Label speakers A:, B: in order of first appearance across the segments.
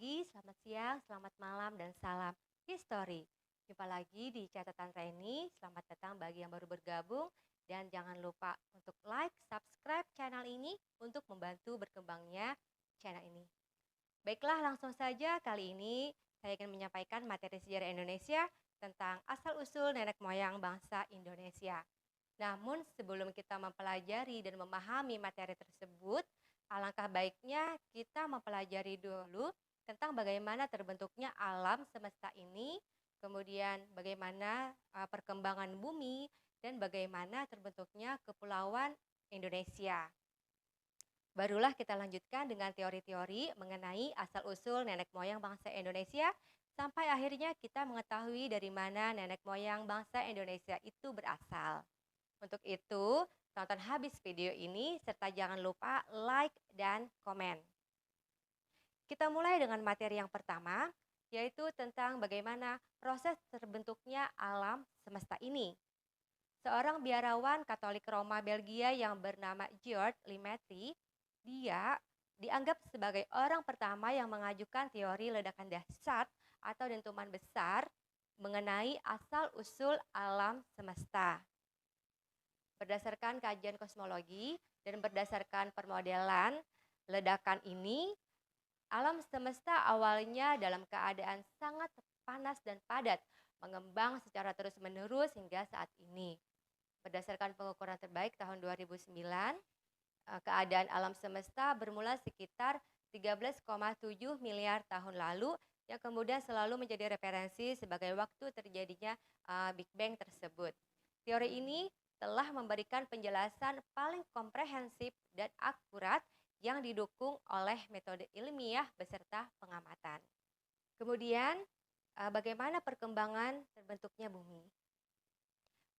A: pagi, selamat siang, selamat malam, dan salam history. Jumpa lagi di catatan Reni. Selamat datang bagi yang baru bergabung. Dan jangan lupa untuk like, subscribe channel ini untuk membantu berkembangnya channel ini. Baiklah, langsung saja kali ini saya akan menyampaikan materi sejarah Indonesia tentang asal-usul nenek moyang bangsa Indonesia. Namun sebelum kita mempelajari dan memahami materi tersebut, alangkah baiknya kita mempelajari dulu tentang bagaimana terbentuknya alam semesta ini, kemudian bagaimana perkembangan bumi, dan bagaimana terbentuknya kepulauan Indonesia. Barulah kita lanjutkan dengan teori-teori mengenai asal-usul nenek moyang bangsa Indonesia, sampai akhirnya kita mengetahui dari mana nenek moyang bangsa Indonesia itu berasal. Untuk itu, tonton habis video ini serta jangan lupa like dan komen. Kita mulai dengan materi yang pertama, yaitu tentang bagaimana proses terbentuknya alam semesta ini. Seorang biarawan Katolik Roma Belgia yang bernama George Lemaitre, dia dianggap sebagai orang pertama yang mengajukan teori ledakan dahsyat atau dentuman besar mengenai asal-usul alam semesta. Berdasarkan kajian kosmologi dan berdasarkan permodelan ledakan ini, alam semesta awalnya dalam keadaan sangat panas dan padat, mengembang secara terus-menerus hingga saat ini. Berdasarkan pengukuran terbaik tahun 2009, keadaan alam semesta bermula sekitar 13,7 miliar tahun lalu yang kemudian selalu menjadi referensi sebagai waktu terjadinya Big Bang tersebut. Teori ini telah memberikan penjelasan paling komprehensif dan akurat yang didukung oleh metode ilmiah beserta pengamatan. Kemudian, bagaimana perkembangan terbentuknya bumi?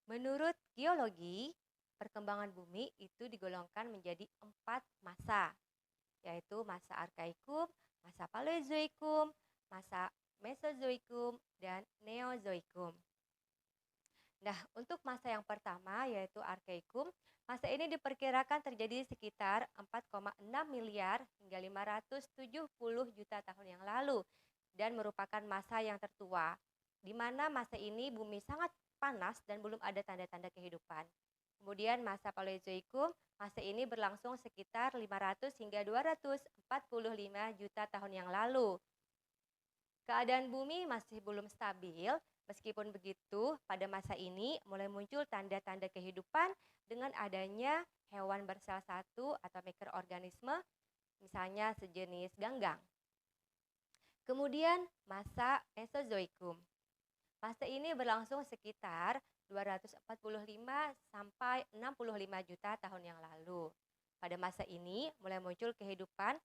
A: Menurut geologi, perkembangan bumi itu digolongkan menjadi 4 masa, yaitu masa Arkaikum, masa Paleozoikum, masa Mesozoikum, dan Neozoikum. Nah, untuk masa yang pertama yaitu Arkaikum, masa ini diperkirakan terjadi sekitar 4,6 miliar hingga 570 juta tahun yang lalu dan merupakan masa yang tertua, di mana masa ini bumi sangat panas dan belum ada tanda-tanda kehidupan. Kemudian masa Paleozoikum, masa ini berlangsung sekitar 500 hingga 245 juta tahun yang lalu. Keadaan bumi masih belum stabil. Meskipun begitu, pada masa ini mulai muncul tanda-tanda kehidupan dengan adanya hewan bersel satu atau mikroorganisme, misalnya sejenis ganggang. Kemudian masa Mesozoikum. Masa ini berlangsung sekitar 245 sampai 65 juta tahun yang lalu. Pada masa ini mulai muncul kehidupan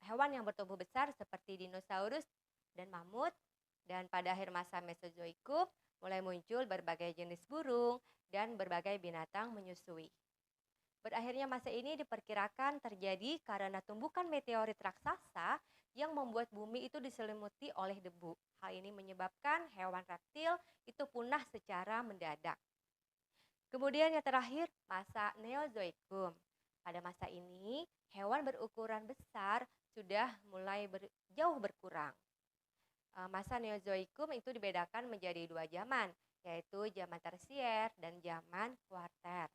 A: hewan yang bertubuh besar seperti dinosaurus dan mamut. Dan pada akhir masa Mesozoikum mulai muncul berbagai jenis burung dan berbagai binatang menyusui. Berakhirnya masa ini diperkirakan terjadi karena tumbukan meteorit raksasa yang membuat bumi itu diselimuti oleh debu. Hal ini menyebabkan hewan reptil itu punah secara mendadak. Kemudian yang terakhir, masa Neozoikum. Pada masa ini, hewan berukuran besar sudah mulai jauh berkurang. Masa Neozoikum itu dibedakan menjadi 2 zaman, yaitu zaman tersier dan zaman kuarter.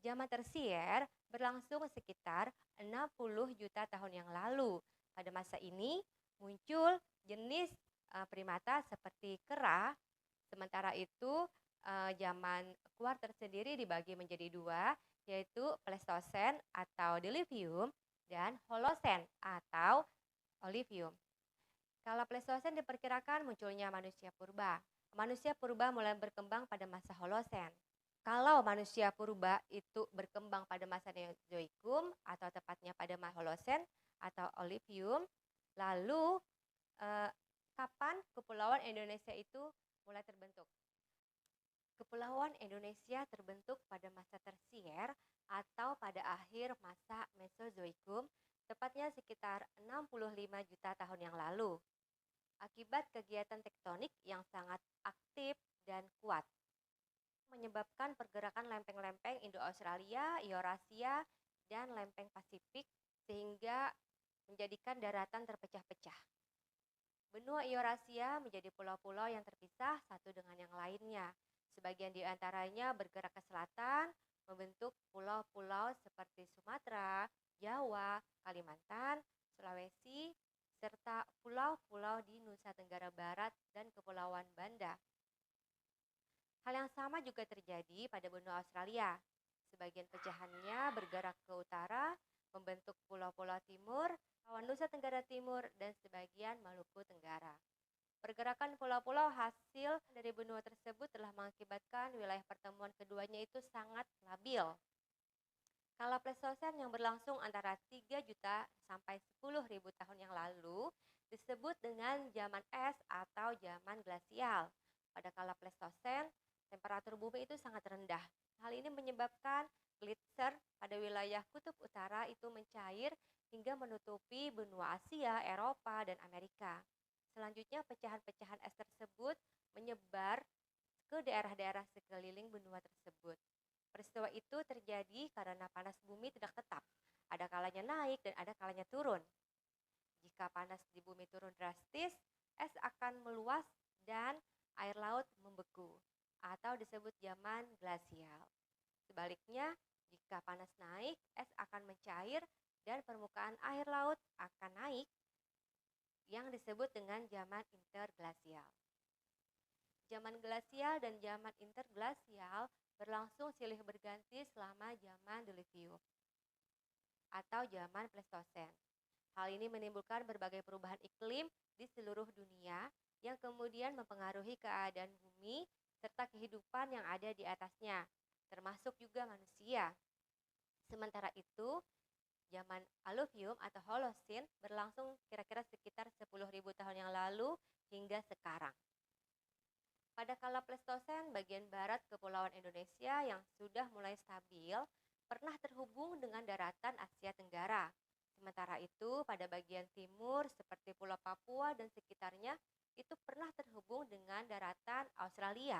A: Zaman tersier berlangsung sekitar 60 juta tahun yang lalu. Pada masa ini muncul jenis primata seperti kera. Sementara itu zaman kuarter sendiri dibagi menjadi 2, yaitu Pleistosen atau Diluvium dan Holosen atau Olivium. Kala Pleistosen diperkirakan munculnya manusia purba. Manusia purba mulai berkembang pada masa Holosen. Kalau manusia purba itu berkembang pada masa Neozoikum atau tepatnya pada masa Holosen atau Olivium, lalu kapan kepulauan Indonesia itu mulai terbentuk? Kepulauan Indonesia terbentuk pada masa tersier atau pada akhir masa Mesozoikum, tepatnya sekitar 65 juta tahun yang lalu. Akibat kegiatan tektonik yang sangat aktif dan kuat, menyebabkan pergerakan lempeng-lempeng Indo-Australia, Eurasia, dan lempeng Pasifik, sehingga menjadikan daratan terpecah-pecah. Benua Eurasia menjadi pulau-pulau yang terpisah satu dengan yang lainnya. Sebagian di antaranya bergerak ke selatan, membentuk pulau-pulau seperti Sumatera, Jawa, Kalimantan, Sulawesi, serta pulau-pulau di Nusa Tenggara Barat dan Kepulauan Banda. Hal yang sama juga terjadi pada benua Australia. Sebagian pecahannya bergerak ke utara, membentuk pulau-pulau timur, Kepulauan Nusa Tenggara Timur, dan sebagian Maluku Tenggara. Pergerakan pulau-pulau hasil dari benua tersebut telah mengakibatkan wilayah pertemuan keduanya itu sangat labil. Kala Pleistosen yang berlangsung antara 3 juta sampai 10.000 tahun yang lalu disebut dengan zaman es atau zaman glasial. Pada kala Pleistosen, temperatur bumi itu sangat rendah. Hal ini menyebabkan gletser pada wilayah kutub utara itu mencair hingga menutupi benua Asia, Eropa, dan Amerika. Selanjutnya, pecahan-pecahan es tersebut menyebar ke daerah-daerah sekeliling benua tersebut. Peristiwa itu terjadi karena panas bumi tidak tetap. Ada kalanya naik dan ada kalanya turun. Jika panas di bumi turun drastis, es akan meluas dan air laut membeku atau disebut zaman glasial. Sebaliknya, jika panas naik, es akan mencair dan permukaan air laut akan naik yang disebut dengan zaman interglasial. Zaman glasial dan zaman interglasial berlangsung silih berganti selama zaman Diluvium atau zaman Pleistosen. Hal ini menimbulkan berbagai perubahan iklim di seluruh dunia yang kemudian mempengaruhi keadaan bumi serta kehidupan yang ada di atasnya, termasuk juga manusia. Sementara itu, zaman Aluvium atau Holocene berlangsung kira-kira sekitar 10.000 tahun yang lalu hingga sekarang. Pada kala Pleistosen, bagian barat Kepulauan Indonesia yang sudah mulai stabil pernah terhubung dengan daratan Asia Tenggara. Sementara itu, pada bagian timur seperti Pulau Papua dan sekitarnya itu pernah terhubung dengan daratan Australia.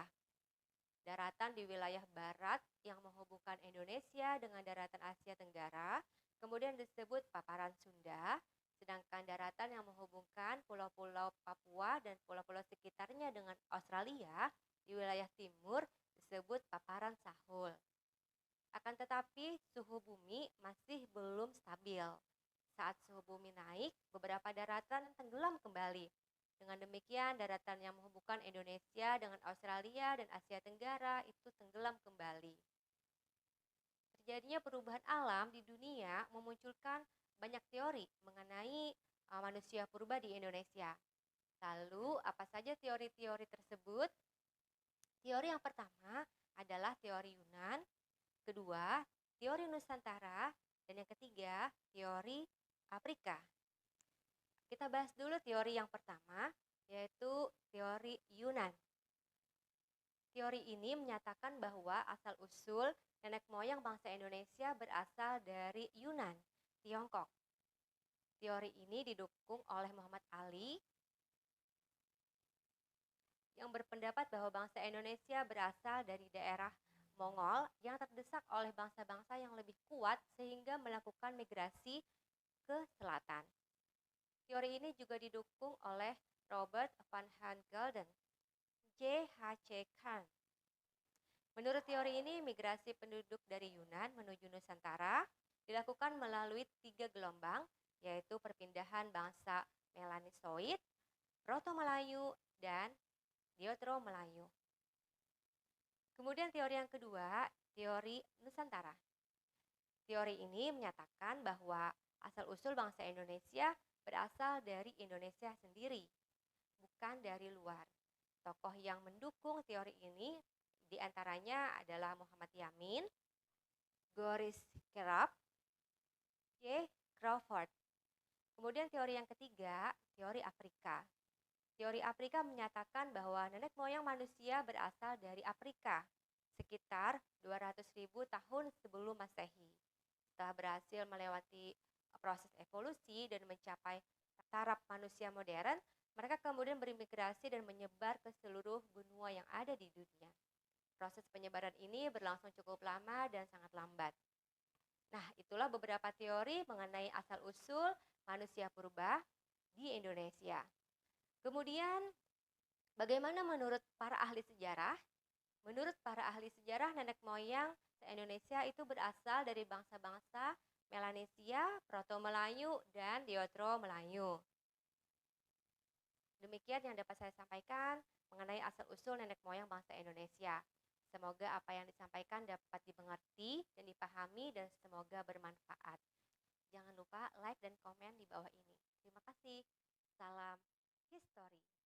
A: Daratan di wilayah barat yang menghubungkan Indonesia dengan daratan Asia Tenggara kemudian disebut paparan Sunda, sedangkan daratan yang menghubungkan pulau-pulau Papua dan pulau-pulau sekitarnya dengan Australia di wilayah timur disebut paparan Sahul. Akan tetapi, suhu bumi masih belum stabil. Saat suhu bumi naik, beberapa daratan tenggelam kembali. Dengan demikian, daratan yang menghubungkan Indonesia dengan Australia dan Asia Tenggara itu tenggelam kembali. Terjadinya perubahan alam di dunia memunculkan banyak teori mengenai manusia purba di Indonesia. Lalu, apa saja teori-teori tersebut? Teori yang pertama adalah teori Yunan, kedua, teori Nusantara, dan yang ketiga, teori Afrika. Kita bahas dulu teori yang pertama, yaitu teori Yunan. Teori ini menyatakan bahwa asal-usul nenek moyang bangsa Indonesia berasal dari Yunan, Tiongkok. Teori ini didukung oleh Muhammad Ali yang berpendapat bahwa bangsa Indonesia berasal dari daerah Mongol yang terdesak oleh bangsa-bangsa yang lebih kuat sehingga melakukan migrasi ke selatan. Teori ini juga didukung oleh Robert van Helmont, J.H.C. Kahn. Menurut teori ini, migrasi penduduk dari Yunan menuju Nusantara dilakukan melalui 3 gelombang, yaitu perpindahan bangsa Melanisoid, Proto-Melayu, dan Deutero-Melayu. Kemudian teori yang kedua, teori Nusantara. Teori ini menyatakan bahwa asal-usul bangsa Indonesia berasal dari Indonesia sendiri, bukan dari luar. Tokoh yang mendukung teori ini diantaranya adalah Muhammad Yamin, Boris Karloff, J. Crawford. Kemudian teori yang ketiga, teori Afrika. Teori Afrika menyatakan bahwa nenek moyang manusia berasal dari Afrika, sekitar 200.000 tahun sebelum Masehi. Setelah berhasil melewati proses evolusi dan mencapai taraf manusia modern, mereka kemudian berimigrasi dan menyebar ke seluruh benua yang ada di dunia. Proses penyebaran ini berlangsung cukup lama dan sangat lambat. Nah, itulah beberapa teori mengenai asal-usul manusia purba di Indonesia. Kemudian, bagaimana menurut para ahli sejarah? Menurut para ahli sejarah, nenek moyang se-Indonesia itu berasal dari bangsa-bangsa Melanesia, Proto-Melayu, dan Deutero-Melayu. Demikian yang dapat saya sampaikan mengenai asal-usul nenek moyang bangsa Indonesia. Semoga apa yang disampaikan dapat dimengerti dan dipahami dan semoga bermanfaat. Jangan lupa like dan komen di bawah ini. Terima kasih. Salam history.